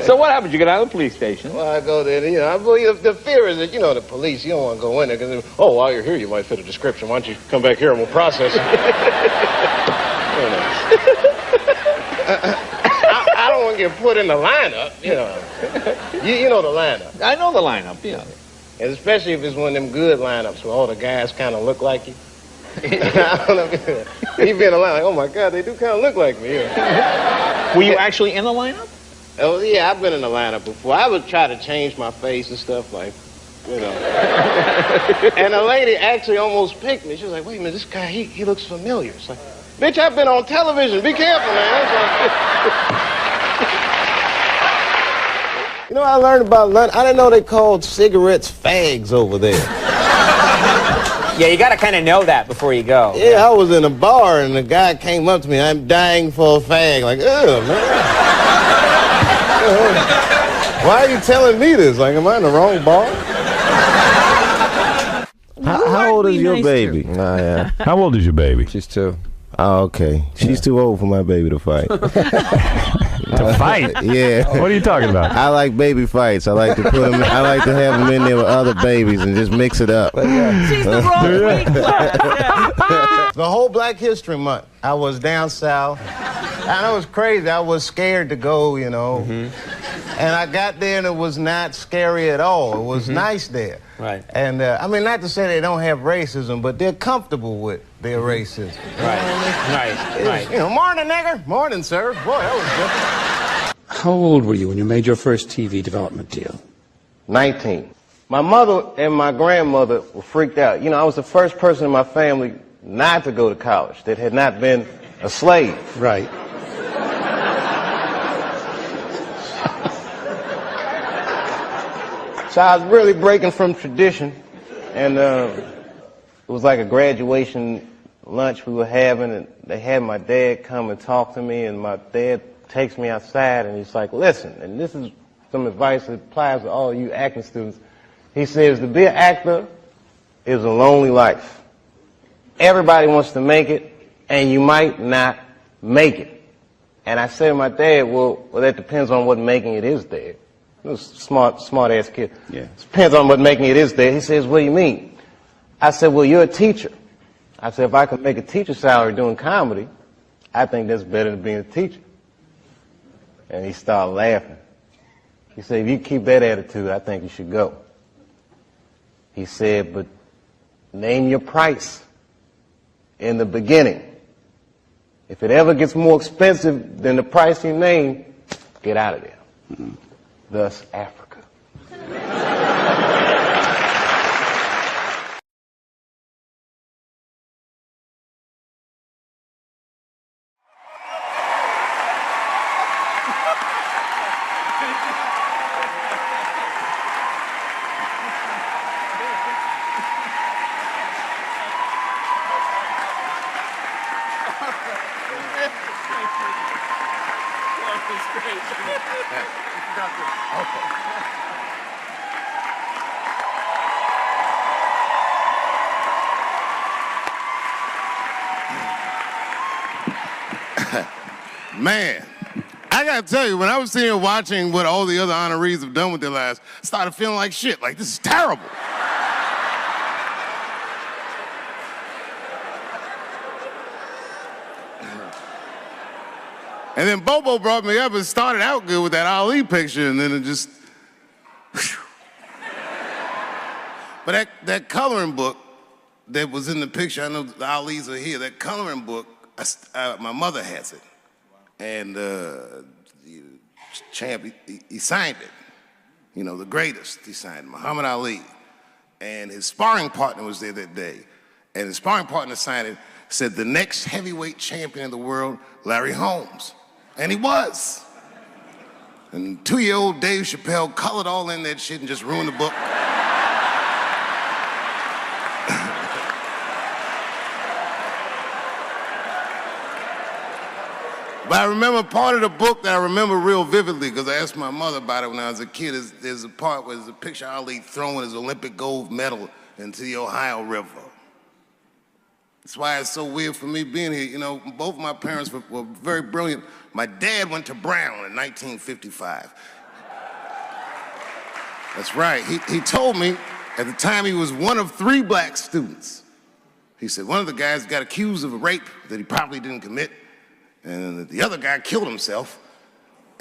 So what happens? You get out of the police station. Well, I go there, you know, I believe the fear is that, you know, the police, you don't want to go in there because, oh, while you're here, you might fit a description. Why don't you come back here and we'll process it? I don't want to get put in the lineup, you know. You know the lineup. I know the lineup, yeah. And especially if it's one of them good lineups where all the guys kind of look like you. I don't know. He'd be in the line like, oh, my God, they do kind of look like me. Yeah. Were you actually in the lineup? Oh, yeah, I've been in the lineup before. I would try to change my face and stuff like, you know. And a lady actually almost picked me. She was like, wait a minute, this guy, he looks familiar. It's like, bitch, I've been on television. Be careful, man. You know, I learned about London. I didn't know they called cigarettes fags over there. Yeah, you gotta kind of know that before you go. Yeah, I was in a bar and the guy came up to me. I'm dying for a fag. Like, ugh, man. Why are you telling me this? Like, am I in the wrong bar? How old is your baby? Yeah. How old is your baby? She's 2. Oh, okay. She's too old for my baby to fight. To fight? Yeah. What are you talking about? I like baby fights. I like to put them. I like to have them in there with other babies and just mix it up. She's the wrong weight class. The whole Black History Month, I was down south. And it was crazy. I was scared to go, you know. And I got there and it was not scary at all. It was nice there. Right. And I mean, not to say they don't have racism, but they're comfortable with their racism. Right. You know, morning, nigger. Morning, sir. Boy, that was good. How old were you when you made your first TV development deal? 19. My mother and my grandmother were freaked out. You know, I was the first person in my family not to go to college that had not been a slave. Right. So I was really breaking from tradition, and it was like a graduation lunch we were having, and they had my dad come and talk to me, and my dad takes me outside, and he's like, listen, and this is some advice that applies to all you acting students. He says, to be an actor is a lonely life. Everybody wants to make it, and you might not make it. And I said to my dad, well, that depends on what making it is, Dad. He was a smart-ass kid. Yeah. It depends on what making it is, Dad. He says, what do you mean? I said, well, you're a teacher. I said, if I could make a teacher salary doing comedy, I think that's better than being a teacher. And he started laughing. He said, if you keep that attitude, I think you should go. He said, but name your price in the beginning. If it ever gets more expensive than the price you name, get out of there. Thus, Africa. Man, I gotta tell you, when I was sitting here watching what all the other honorees have done with their lives, I started feeling like shit. Like, this is terrible. And then Bobo brought me up and started out good with that Ali picture, and then it just... But that coloring book that was in the picture, I know the Ali's are here, that coloring book, my mother has it. And Champ, he signed it. You know, the greatest, he signed it, Muhammad Ali. And his sparring partner was there that day. And his sparring partner signed it, said the next heavyweight champion of the world, Larry Holmes. And he was. And 2-year-old Dave Chappelle colored all in that shit and just ruined the book. But I remember part of the book that I remember real vividly, because I asked my mother about it when I was a kid. There's a part where there's a picture of Ali throwing his Olympic gold medal into the Ohio River. That's why it's so weird for me being here. You know, both my parents were very brilliant. My dad went to Brown in 1955. That's right. He told me at the time he was one of 3 black students. He said one of the guys got accused of a rape that he probably didn't commit, and the other guy killed himself,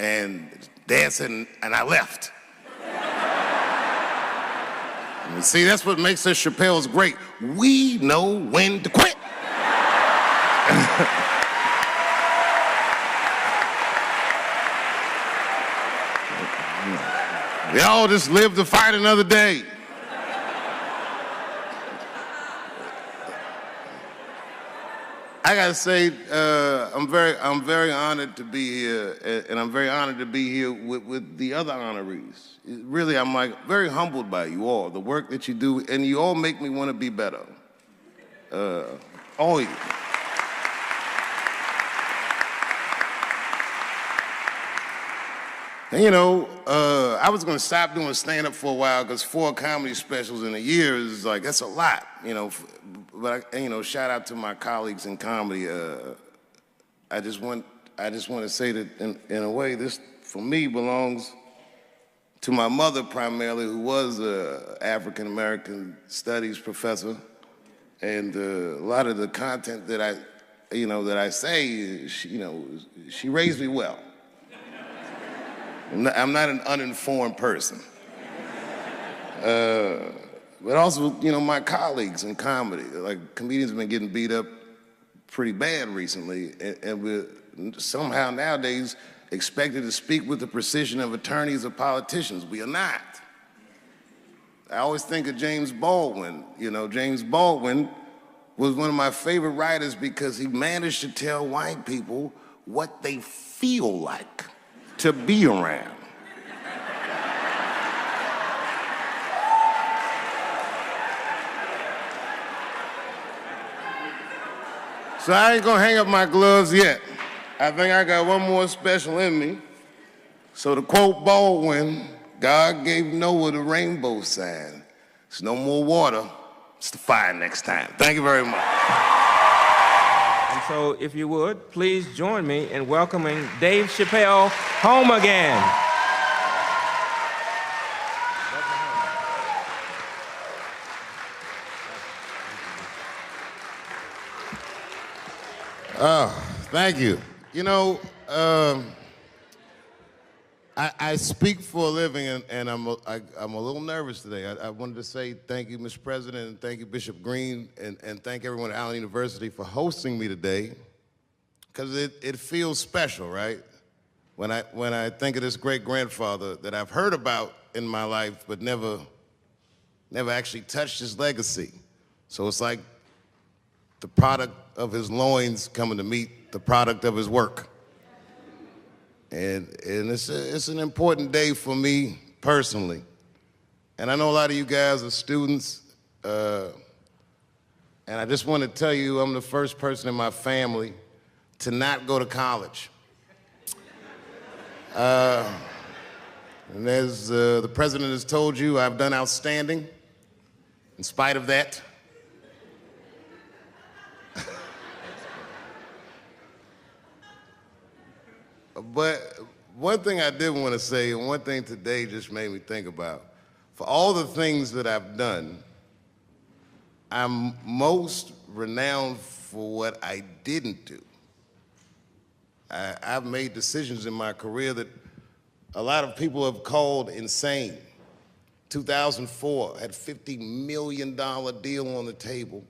and Dad said, and I left. And see, that's what makes us Chappelle's great. We know when to quit. We all just live to fight another day. I gotta say, I'm very honored to be here, and I'm very honored to be here with the other honorees. Really, I'm like very humbled by you all, the work that you do, and you all make me want to be better. All of you. And you know, I was gonna stop doing stand-up for a while because 4 comedy specials in a year is like, that's a lot, you know. But you know, shout out to my colleagues in comedy. I just want to say that in a way, this for me belongs to my mother primarily, who was an African American studies professor, and a lot of the content that I say, she raised me well. I'm not an uninformed person. But also, you know, my colleagues in comedy, like comedians have been getting beat up pretty bad recently, and we're somehow nowadays expected to speak with the precision of attorneys or politicians. We are not. I always think of James Baldwin. You know, James Baldwin was one of my favorite writers because he managed to tell white people what they feel like to be around. So I ain't gonna hang up my gloves yet. I think I got one more special in me. So to quote Baldwin, God gave Noah the rainbow sign. It's no more water, it's the fire next time. Thank you very much. And so if you would, please join me in welcoming Dave Chappelle home again. Oh, thank you. You know, I speak for a living, and I'm a little nervous today. I wanted to say thank you, Mr. President, and thank you, Bishop Green, and thank everyone at Allen University for hosting me today, because it feels special, right? When I think of this great-grandfather that I've heard about in my life, but never actually touched his legacy. So it's like the product of his loins coming to meet the product of his work. And it's an important day for me personally. And I know a lot of you guys are students, and I just want to tell you I'm the first person in my family to not go to college. And as the president has told you, I've done outstanding in spite of that. But one thing I did want to say, and one thing today just made me think about, for all the things that I've done, I'm most renowned for what I didn't do. I've made decisions in my career that a lot of people have called insane. 2004, had a $50 million deal on the table,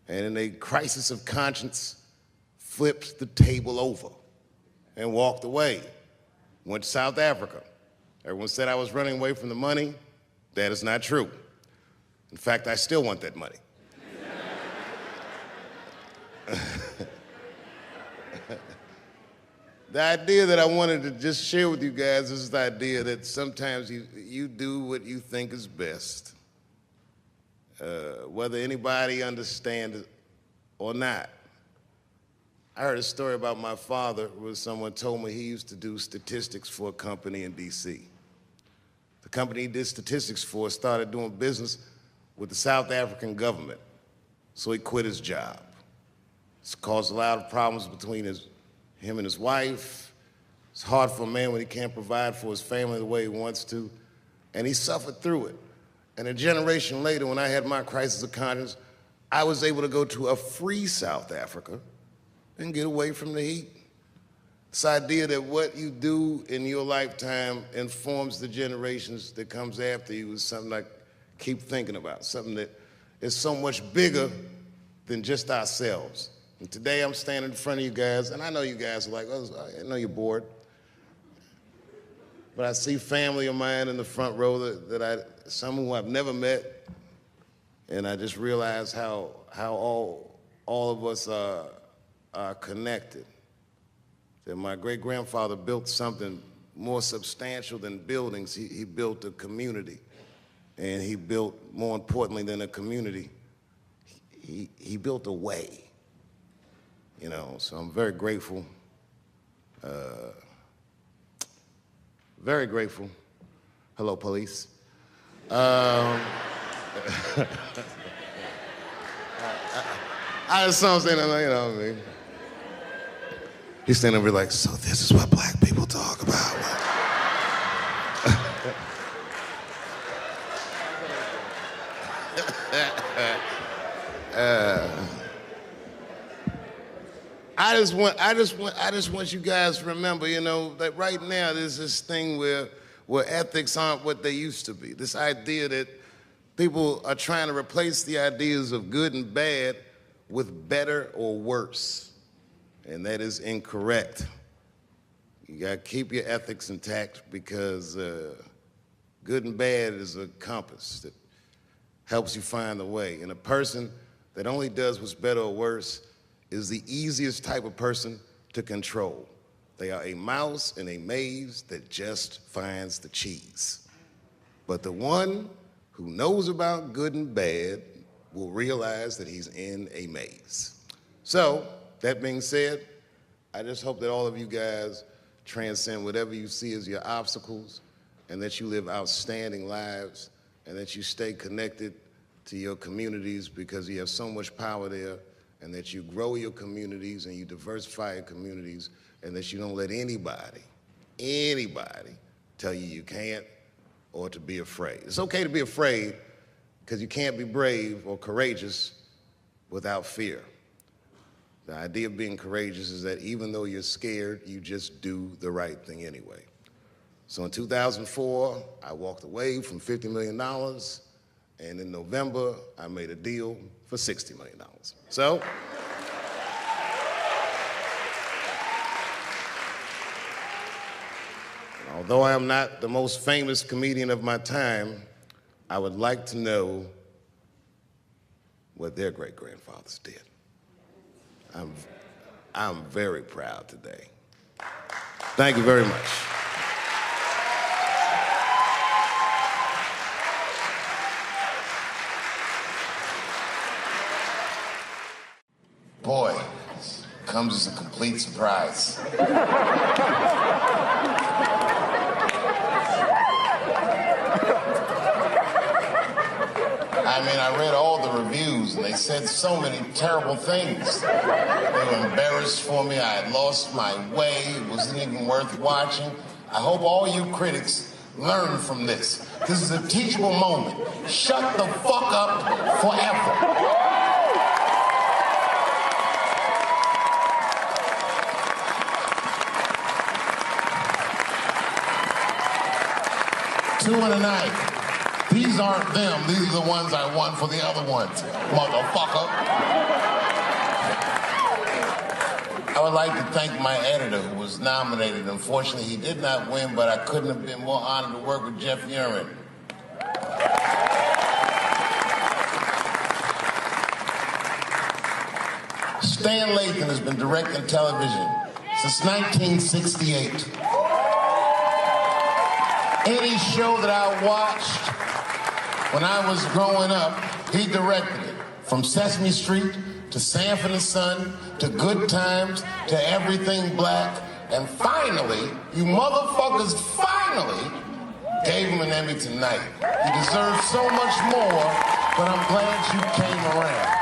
and in a crisis of conscience, flipped the table over and walked away. Went to South Africa. Everyone said I was running away from the money. That is not true. In fact, I still want that money. The idea that I wanted to just share with you guys is the idea that sometimes you do what you think is best, whether anybody understands it or not. I heard a story about my father where someone told me he used to do statistics for a company in D.C. The company he did statistics for started doing business with the South African government, so he quit his job. It's caused a lot of problems between him and his wife. It's hard for a man when he can't provide for his family the way he wants to, and he suffered through it. And a generation later, when I had my crisis of conscience, I was able to go to a free South Africa and get away from the heat. This idea that what you do in your lifetime informs the generations that comes after you is something I keep thinking about, something that is so much bigger than just ourselves. And today I'm standing in front of you guys, and I know you guys are like, oh, I know you're bored. But I see family of mine in the front row some who I've never met, and I just realize how all of us are connected. That my great-grandfather built something more substantial than buildings. He built a community, and he built, more importantly than a community, he built a way. You know, so I'm very grateful. Very grateful. Hello, police. I just saw him saying, you know what I mean? He's standing over like, so this is what black people talk about. I just want you guys to remember, you know, that right now there's this thing where ethics aren't what they used to be. This idea that people are trying to replace the ideas of good and bad with better or worse, and that is incorrect. You gotta keep your ethics intact because good and bad is a compass that helps you find the way. And a person that only does what's better or worse is the easiest type of person to control. They are a mouse in a maze that just finds the cheese. But the one who knows about good and bad will realize that he's in a maze. So, that being said, I just hope that all of you guys transcend whatever you see as your obstacles, and that you live outstanding lives, and that you stay connected to your communities because you have so much power there, and that you grow your communities and you diversify your communities, and that you don't let anybody tell you you can't or to be afraid. It's okay to be afraid because you can't be brave or courageous without fear. The idea of being courageous is that even though you're scared, you just do the right thing anyway. So in 2004, I walked away from $50 million, and in November, I made a deal for $60 million. So, although I am not the most famous comedian of my time, I would like to know what their great-grandfathers did. I'm very proud today. Thank you very much. Boy, comes as a complete surprise. I mean, I read all the reviews, and they said so many terrible things. They were embarrassed for me. I had lost my way. It wasn't even worth watching. I hope all you critics learn from this. This is a teachable moment. Shut the fuck up forever. 2 and a night. These aren't them. These are the ones I won for the other ones, motherfucker. I would like to thank my editor who was nominated. Unfortunately, he did not win, but I couldn't have been more honored to work with Jeff Urine. Stan Lathan has been directing television since 1968. Any show that I watched when I was growing up, he directed it. From Sesame Street to Sanford and Son to Good Times to Everything Black. And finally, you motherfuckers finally gave him an Emmy tonight. He deserves so much more, but I'm glad you came around.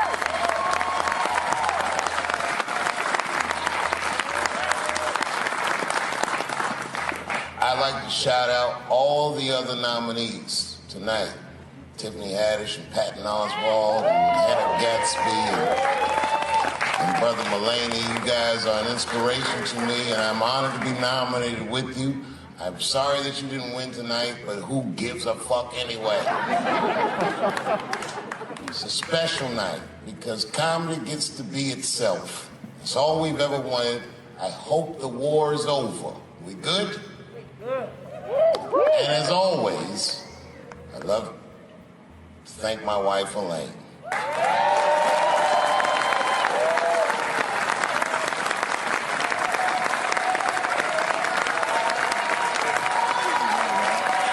I'd like to shout out all the other nominees tonight. Tiffany Haddish and Patton Oswalt and Hannah Gatsby and Brother Mulaney. You guys are an inspiration to me, and I'm honored to be nominated with you. I'm sorry that you didn't win tonight, but who gives a fuck anyway? It's a special night because comedy gets to be itself. It's all we've ever wanted. I hope the war is over. We good? And as always, I'd love to thank my wife, Elaine.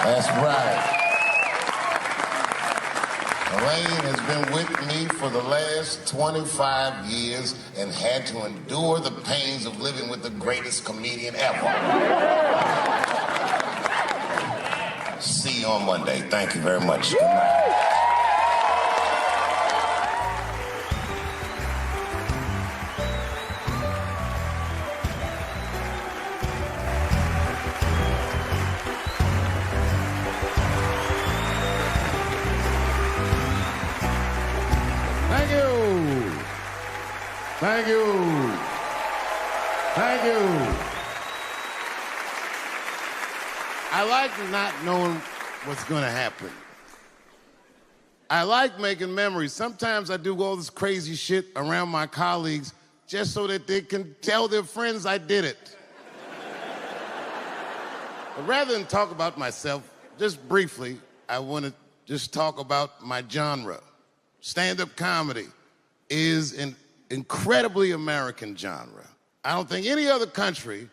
That's right. Elaine has been with me for the last 25 years and had to endure the pains of living with the greatest comedian ever. See you on Monday. Thank you very much. Good night. Thank you. Thank you. Thank you. I like not knowing what's going to happen. I like making memories. Sometimes I do all this crazy shit around my colleagues just so that they can tell their friends I did it. But rather than talk about myself, just briefly, I want to just talk about my genre. Stand-up comedy is an incredibly American genre. I don't think any other country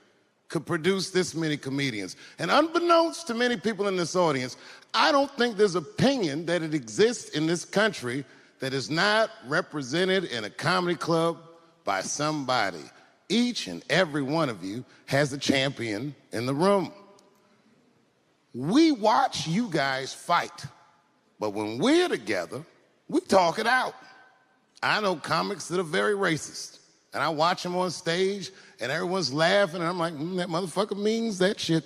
could produce this many comedians. And unbeknownst to many people in this audience, I don't think there's opinion that it exists in this country that is not represented in a comedy club by somebody. Each and every one of you has a champion in the room. We watch you guys fight, but when we're together, we talk it out. I know comics that are very racist, and I watch them on stage, and everyone's laughing, and I'm like, that motherfucker means that shit.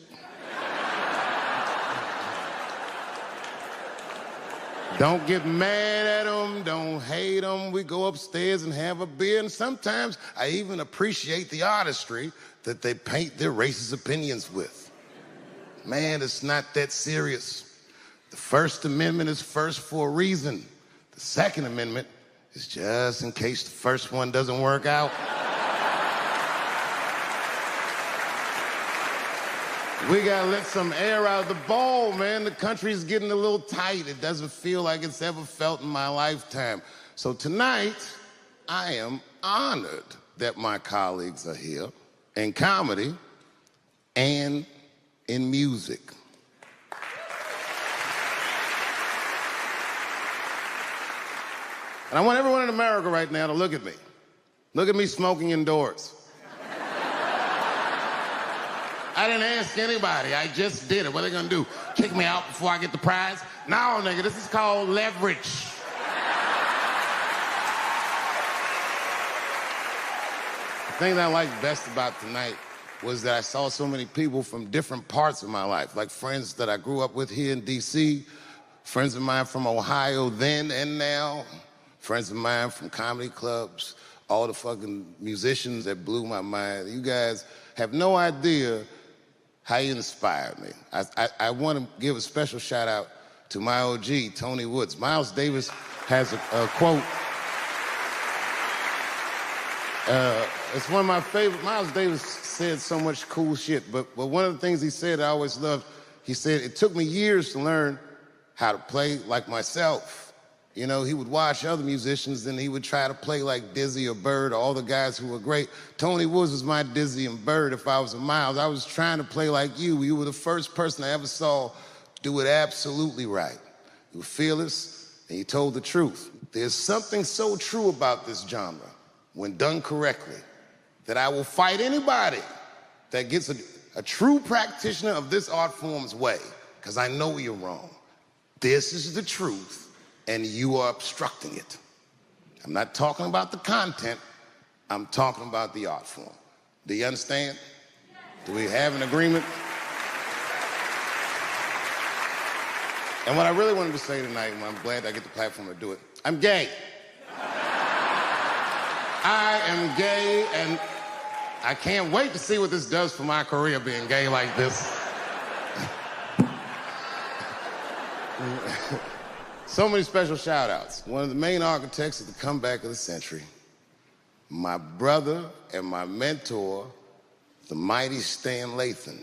Don't get mad at them, don't hate them. We go upstairs and have a beer, and sometimes I even appreciate the artistry that they paint their racist opinions with. Man, it's not that serious. The First Amendment is first for a reason. The Second Amendment is just in case the first one doesn't work out. We gotta let some air out of the ball, man. The country's getting a little tight. It doesn't feel like it's ever felt in my lifetime. So tonight, I am honored that my colleagues are here in comedy and in music. And I want everyone in America right now to look at me. Look at me smoking indoors. I didn't ask anybody, I just did it. What are they gonna do? Kick me out before I get the prize? No, nigga, this is called leverage. The thing that I liked best about tonight was that I saw so many people from different parts of my life, like friends that I grew up with here in DC, friends of mine from Ohio then and now, friends of mine from comedy clubs, all the fucking musicians that blew my mind. You guys have no idea how you inspired me. I want to give a special shout out to my OG, Tony Woods. Miles Davis has a quote. It's one of my favorite. Miles Davis said so much cool shit, but one of the things he said I always loved, he said, it took me years to learn how to play like myself. You know, he would watch other musicians and he would try to play like Dizzy or Bird or all the guys who were great. Tony Woods was my Dizzy and Bird if I was a Miles. I was trying to play like you. You were the first person I ever saw do it absolutely right. You were fearless and you told the truth. There's something so true about this genre, when done correctly, that I will fight anybody that gets a true practitioner of this art form's way, because I know you're wrong. This is the truth, and you are obstructing it. I'm not talking about the content, I'm talking about the art form. Do you understand? Do we have an agreement? And what I really wanted to say tonight, and I'm glad I get the platform to do it, I'm gay. I am gay, and I can't wait to see what this does for my career, being gay like this. So many special shout-outs. One of the main architects of the comeback of the century, my brother and my mentor, the mighty Stan Lathan.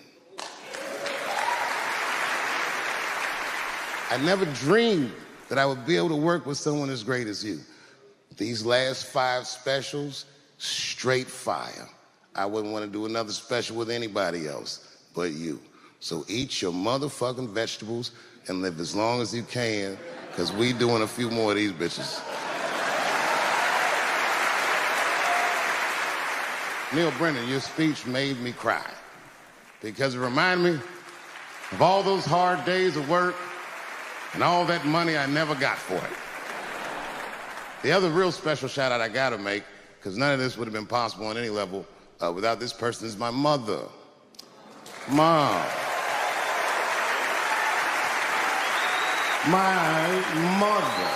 I never dreamed that I would be able to work with someone as great as you. These last 5 specials, straight fire. I wouldn't want to do another special with anybody else but you. So eat your motherfucking vegetables and live as long as you can, because we doing a few more of these bitches. Neil Brennan, your speech made me cry, because it reminded me of all those hard days of work and all that money I never got for it. The other real special shout out I gotta make, because none of this would have been possible on any level without this person, is my mother. Mom. My mother.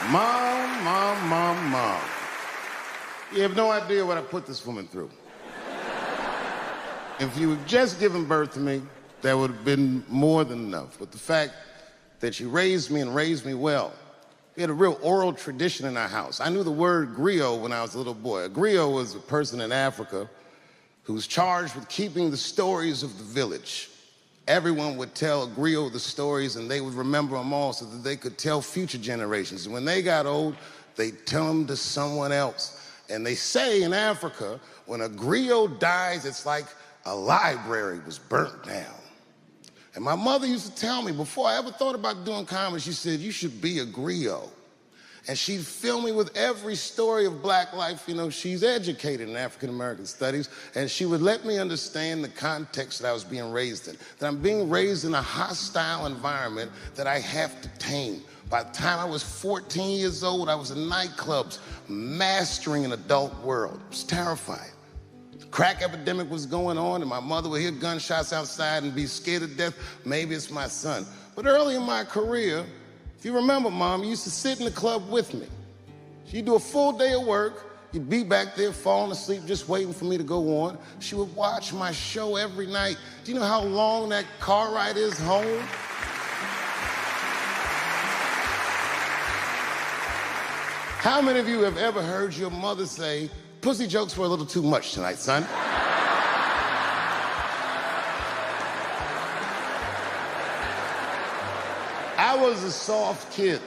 Mom. You have no idea what I put this woman through. If you had just given birth to me, that would have been more than enough. But the fact that she raised me and raised me well. We had a real oral tradition in our house. I knew the word griot when I was a little boy. A griot was a person in Africa who was charged with keeping the stories of the village. Everyone would tell a griot the stories, and they would remember them all so that they could tell future generations. And when they got old, they'd tell them to someone else. And they say in Africa, when a griot dies, it's like a library was burnt down. And my mother used to tell me, before I ever thought about doing comedy, she said, you should be a griot. And she'd fill me with every story of black life. You know, she's educated in African-American studies, and she would let me understand the context that I was being raised in, that I'm being raised in a hostile environment that I have to tame. By the time I was 14 years old, I was in nightclubs, mastering an adult world. It was terrifying. Crack epidemic was going on, and my mother would hear gunshots outside and be scared to death. Maybe it's my son. But early in my career, if you remember, Mom, you used to sit in the club with me. She'd do a full day of work. You'd be back there falling asleep, just waiting for me to go on. She would watch my show every night. Do you know how long that car ride is home? How many of you have ever heard your mother say, pussy jokes were a little too much tonight, son? I was a soft kid.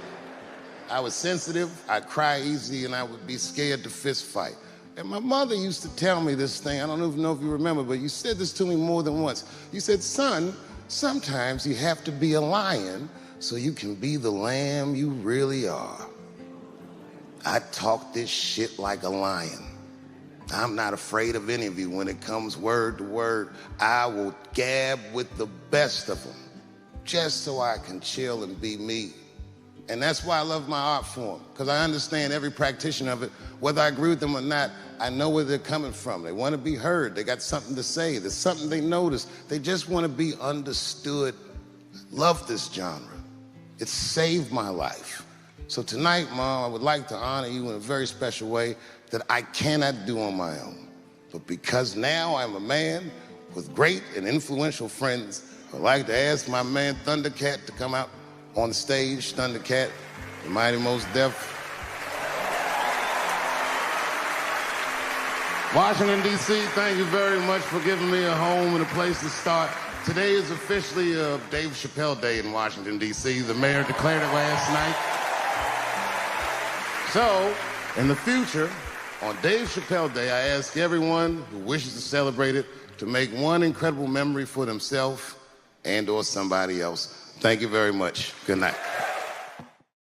I was sensitive, I'd cry easy, and I would be scared to fist fight. And my mother used to tell me this thing, I don't even know if you remember, but you said this to me more than once. You said, son, sometimes you have to be a lion so you can be the lamb you really are. I talk this shit like a lion. I'm not afraid of any of you. When it comes word to word, I will gab with the best of them, just so I can chill and be me. And that's why I love my art form, because I understand every practitioner of it. Whether I agree with them or not, I know where they're coming from. They want to be heard. They got something to say. There's something they notice. They just want to be understood. Love this genre. It saved my life. So tonight, Mom, I would like to honor you in a very special way that I cannot do on my own. but because now I'm a man with great and influential friends, I'd like to ask my man Thundercat to come out on the stage. Thundercat, the Mighty Most Def. Washington, D.C., thank you very much for giving me a home and a place to start. Today is officially Dave Chappelle Day in Washington, D.C. The mayor declared it last night. So, in the future, on Dave Chappelle Day, I ask everyone who wishes to celebrate it to make one incredible memory for themselves and or somebody else. Thank you very much. Good night.